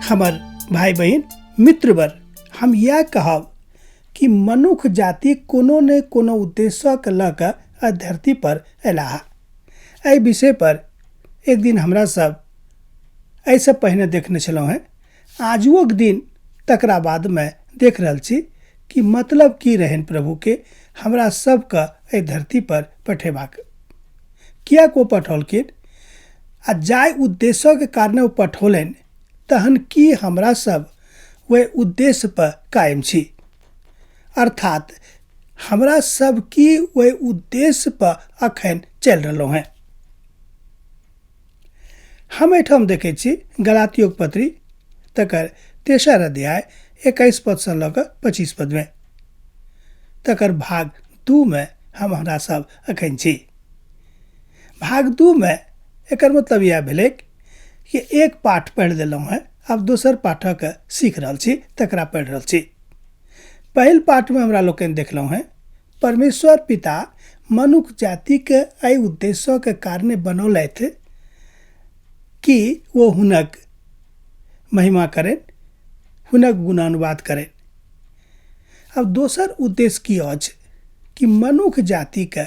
हमर भाई बहन मित्रवर हम यह कहब कि मनुख जाति कोनो ने कोनो उद्देश्यक लऽ कऽ धरती पर अयलाह। एहि विषय पर एक दिन हमरा सब एहिसँ पहिने देखने छलहुँ हैं। आजुक दिन तकरा बाद में देख रहल छी कि मतलब की रहन प्रभु के हमरा सबके एहि धरती पर पठेबाक। किएक ओ पठौलखिन आ जाय उद्देश्यक कारणे ओ पठौलनि, तहन की हमरा सब वह उद्देश्य पर कायम छी, अर्थात हमरा सब की वह उद्देश्य पर अखन चल रहलों हैं। हम एठाम देखे छी गलातियोक पत्री तकर 3 अध्याय 21 पद से लऽ कऽ 25 पद में, तकर भाग 2 में हमरा सब अखन छी। भाग 2 में एकर मतलब यह भेलै कि एक पाठ पढ़ि देलहुँ हैं, अब दोसर पाठक सीख रहल छी, तकरा पढ़ि रहल छी। पहिल पाठ में हमरा लोकनि देखलहुँ हैं परमेश्वर पिता मनुख जाति के एहि उद्देश्य के कारणे बनौलथि कि वो हुनक महिमा करें, हुनक गुणानुवाद करें। अब दोसर उद्देश्य की अछि कि मनुख जाति के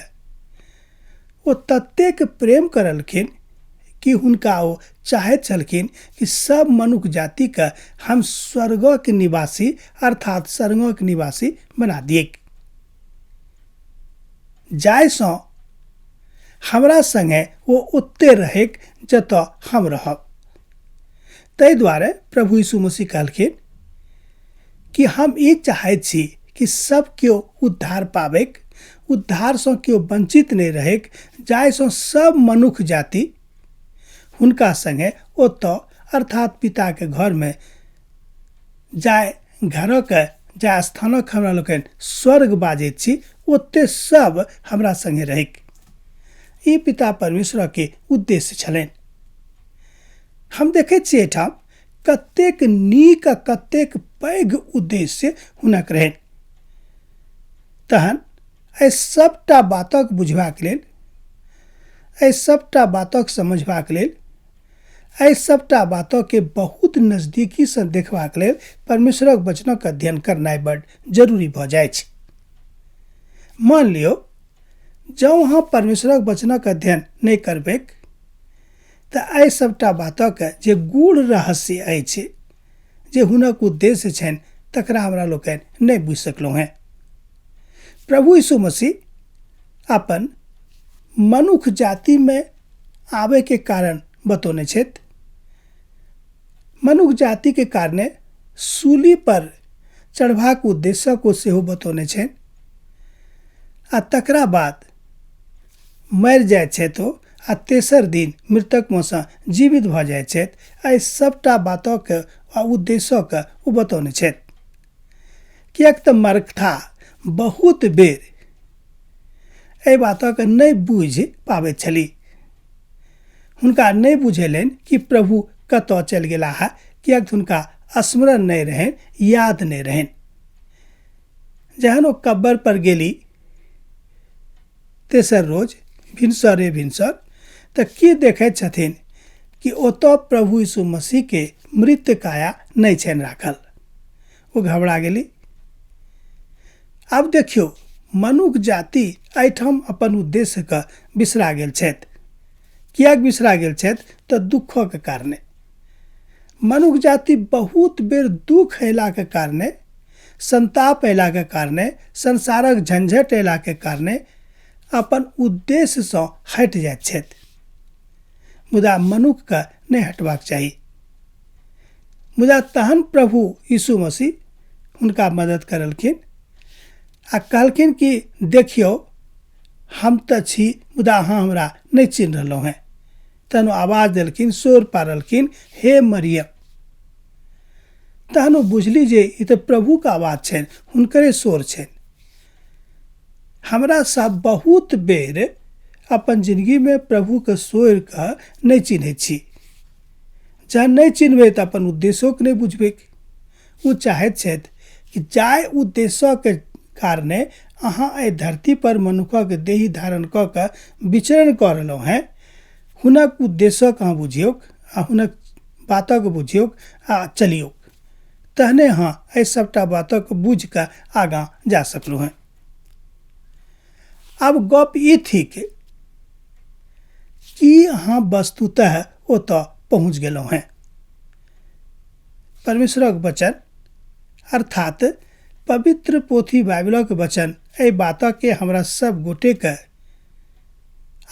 वो ततेक प्रेम करलखिन कि हुनका वो चाहैत छलखिन कि सब मनुख जाति के हम स्वर्गक निवासी अर्थात स्वर्गक निवासी बना दिए, जायसँ हमरा संगे वो ओते रहे जतऽ हम रहब। ताहि दुआरे प्रभु यीशु मसीह कहलखिन कि हम ई चाहैत छी कि सब केओ उद्धार पाबैक, उद्धार से केओ वंचित नहीं रहे, जायसँ सब मनुख जाति हुनका संगे ओतऽ अर्थात पिता के घर में जाय घरक जाय स्थानक हमरा लोकनि स्वर्ग बाजैत छी, ओते सब हमरा संगे रहे। ई पिता परमेश्वर के उद्देश्य छलनि। हम देखे छियै एठाम कतेक नीक कतेक पैघ उद्देश्य हुनक रहनि। तहन एहि सबटा बातक बुझबाक लेल, एहि सबटा बातक समझबाक लेल, एहि सबटा बातक के बहुत नजदीकी से देखबाक लेल परमेश्वरक वचनक अध्ययन करनाइ बड़ जरूरी भऽ जाइ छै। मान लियो जँ अहाँ परमेश्वरक वचनक अध्ययन नहीं करबैक तऽ एहि सबटा बातक जे गूढ़ रहस्य अछि, जे हुनक उद्देश्य छनि, तकरा हमरा लोकनि नहीं बुझि सकलहुँ हैं। प्रभु यीशु मसीह अपन मनुख जाति में आबे के कारण बतौने छथि। मनुख जाति के कारणे सूली पर चढ़बाक उद्देश्य को सेहो बतौने छनि, आ तकरा बाद मरि जाइ छथि आ तेसर दिन मृतक में से जीवित भऽ जाइ छथि। एहि सबटा बातक आ उद्देश्यक ओ बतौने छथि। किएक तऽ मरखा बहुत बेर एहि बातक नहीं बुझि पाबैत छली। हुनका नहीं बुझेलनि कि प्रभु कतऽ चलि गेला है, किएक हुनका स्मरण नहीं रहनि, याद नहीं रहनि। जहन ओ कब्र पर गेली तेसर रोज भिनसर तऽ की देखैत छथिन कि ओतऽ प्रभु यीशु मसीह के मृत काया नहीं छनि राखल। वो घबरा गेली। अब देखियो मनुख जाति एहिठाम अपन उद्देश्य के बिसरा गेल छथि। किएक बिसरा गेल छथि तऽ दुखक कारणे। मनुख जाति बहुत बेर दुख अयला के कारणे, संताप अयला के कारणे, संसारक झंझट अयला के कारणे अपन उद्देश्य से हट जाइत छथि। मुदा मनुख के नहीं हटबाक चाही। मुदा तहन प्रभु यीशु मसीह हुनका मदद करलखिन आ कहलखिन कि देखियो हम तऽ छी, मुदा अहाँ हमरा नहीं चिन्ह रहलहुँ हैं। तहन आवाज देलखिन, शोर पारलखिन, हे मरियम। तहन बुझली जे ई तऽ प्रभु के आवाज छनि, हुनकरे शोर छनि। हमरा सब बहुत बेर अपन जिंदगी में प्रभु के शोर के नहीं चिन्हैत छी। जहन नहीं चिन्हबै तऽ अपन उद्देश्यों के नहीं बुझबै। वो चाहैत छथि कि जाय उद्देश्य के कारणे अहाँ एहि धरती पर मनुखक देही धारण कऽ कऽ विचरण कऽ रहलहुँ हैं, हुनक उद्देश्य अहाँ बुझियौ आ हुनक बातक बुझियो आ चलियो, तहने हाँ एहि सबटा बातक बुझ कऽ आगाँ जा सकलहुँ हैं। आब गप ई थिक कि अहाँ वस्तुतः ओतऽ पहुँच गेलहुँ हैं। परमेश्वरक वचन अर्थात पवित्र पोथी बाइबलक वचन एहि बातके हमरा सब गोटेके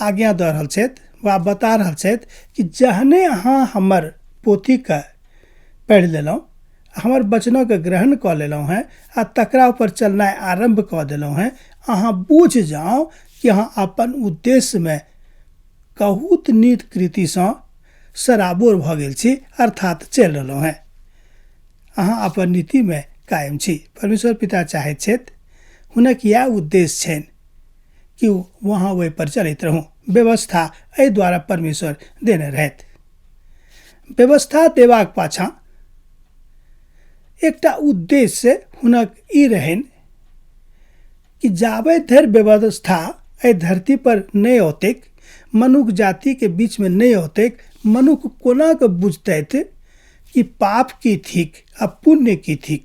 आज्ञा दऽ रहल छथि वा बता रहल छथि कि जहने अहाँ हमर पोथीके पढ़ि लेलहुँ, हमर वचनके ग्रहण कऽ लेलहुँ हैं आ तकरा ऊपर चलनाइ आरम्भ कऽ देलहुँ हैं, अहाँ बुझ जाउ कि अहाँ अपन उद्देश्यमे बहुत नीक कृतिसँ सराबोर भऽ गेल छी, अर्थात चलि रहलहुँ हैं। अहाँ अपन नीतिमे कायम छी। परमेश्वर पिता चाहैत छथि, हुनक इएह उद्देश्य छनि कि वहाँ ओहि पर चलैत रहूँ। व्यवस्था एहि द्वारा परमेश्वर देने रहथि। व्यवस्था देबाक पाछाँ एकटा उद्देश्य हुनक ई रहनि कि जाबे धरि व्यवस्था एहि धरती पर नहि औतैक, मनुख जाति के बीच में नहीं औतैक, मनुख कोना के बुझतैथ कि पाप की थिक आ पुण्य की थिक।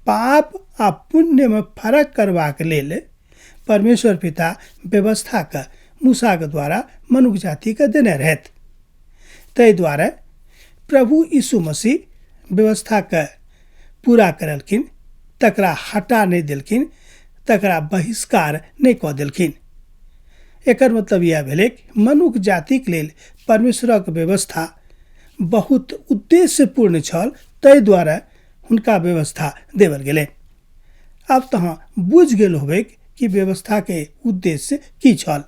पाप आ पुण्य में फरक करबाक लेल परमेश्वर पिता व्यवस्था के मूसा के द्वारा मनुख जाति के देने रहथि। ताहि दुआरे प्रभु यीशु मसीह व्यवस्था के पूरा करलखिन, तकरा हटा नहीं देलखिन, तकरा बहिष्कार नहीं कऽ देलखिन। एकर मतलब यह भेलै कि मनुख जातिक लेल परमेश्वरक व्यवस्था बहुत उद्देश्यपूर्ण छल, ताहि दुआरे हुनका व्यवस्था देवल गेलै। आब तऽ अहाँ बुझि गेल होबै कि व्यवस्था के उद्देश्य की छल।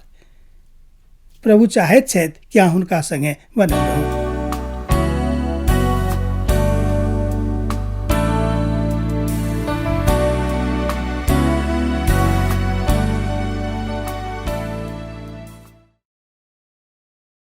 प्रभु चाहैत छथि कि अहाँ हुनका संगे बनल रहू।